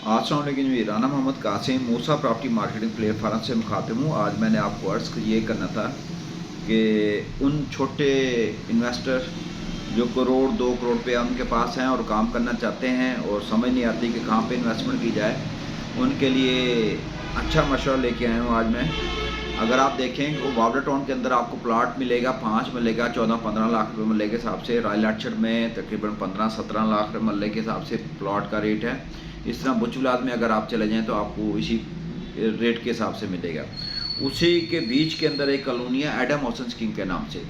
अस्सलाम वालेकुम जी। राना मोहम्मद कासिम मूसा property marketing platform से मुखातिब हूँ। आज मैंने आपको अर्ज़ ये करना था कि उन छोटे इन्वेस्टर जो करोड़ 2 करोड़ रुपया उनके पास हैं और काम करना चाहते हैं और समझ नहीं आती कि कहाँ पे इन्वेस्टमेंट की जाए, उनके लिए अच्छा मशवरा लेके आया हूँ आज मैं। अगर आप देखें वो बावड़ा टाउन के अंदर आपको प्लाट मिलेगा, 5 मिलेगा 14-15 लाख रुपये मरले के हिसाब से। रॉयल आर्चर्ड में तकरीबन 15-17 लाख रुपये मरले के हिसाब से प्लाट का रेट है। इस तरह बुचुलाद में अगर आप चले जाएँ तो आपको इसी रेट के हिसाब से मिलेगा। उसी के बीच के अंदर एक कॉलोनी है एडम हाउसिंग स्कीम के नाम से।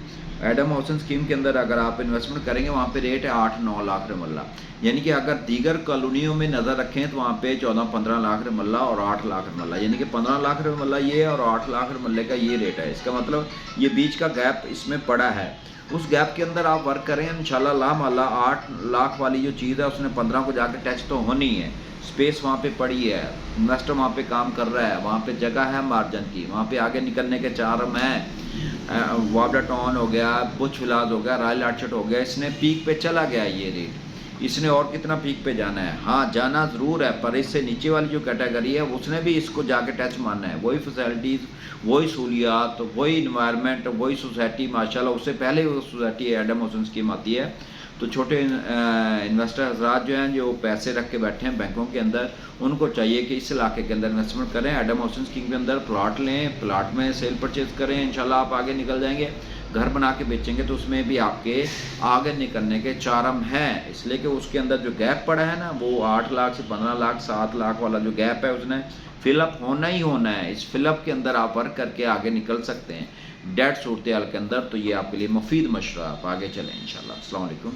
एडम हाउसिंग स्कीम के अंदर अगर आप इन्वेस्टमेंट करेंगे वहाँ पे रेट है 8-9 लाख रुपये मल्ला। यानी कि अगर दीगर कॉलोनियों में नज़र रखें तो वहाँ पे 14-15 लाख रुपये मल्ला और 8 लाख रुपये मल्ला, यानी कि 15 लाख रुपये मल्ला ये और 8 लाख रुपये मल्ले का ये रेट है। इसका मतलब ये बीच का गैप इसमें पड़ा है। उस गैप के अंदर आप वर्क करें इंशाल्लाह ला माला 8 लाख वाली जो चीज़ है उसने 15 को जाकर टच तो होनी है। स्पेस वहाँ पे पड़ी है, इन्वेस्टर वहाँ पे काम कर रहा है, वहाँ पे जगह है मार्जिन की, वहाँ पे आगे निकलने के चार्म हैं। वावड़ा टाउन हो गया, बुच विलास हो गया, रॉयल आर्चर्ड हो गया, इसने पीक पे चला गया ये रेट। इसने और कितना पीक पे जाना है? हाँ जाना ज़रूर है, पर इससे नीचे वाली जो कैटेगरी है उसने भी इसको जाके टच मारना है। वही फैसिलिटीज़, वही सहूलियात, वही इन्वायरमेंट, वही सोसाइटी। माशाल्लाह उससे पहले वो सोसाइटी एडम हाउसिंग स्कीम आती है। तो छोटे इन्वेस्टर हजरात जो हैं जो पैसे रख के बैठे हैं बैंकों के अंदर, उनको चाहिए कि इस इलाके के अंदर इन्वेस्टमेंट करें। एडम हाउसिंग स्कीम के अंदर प्लाट लें, प्लाट में सेल परचेज करें, इंशाल्लाह आप आगे निकल जाएंगे। घर बना के बेचेंगे तो उसमें भी आपके आगे निकलने के चार्म हैं। इसलिए कि उसके अंदर जो गैप पड़ा है ना वो 8 लाख से 15 लाख 7 लाख वाला जो गैप है उसने फिलअप होना ही होना है। इस फिलअप के अंदर आप वर्क करके आगे निकल सकते हैं डेट सूरत हाल के अंदर। तो ये आपके लिए मुफीद मशवरा, आप आगे चलें इंशाल्लाह। अस्सलाम वालेकुम।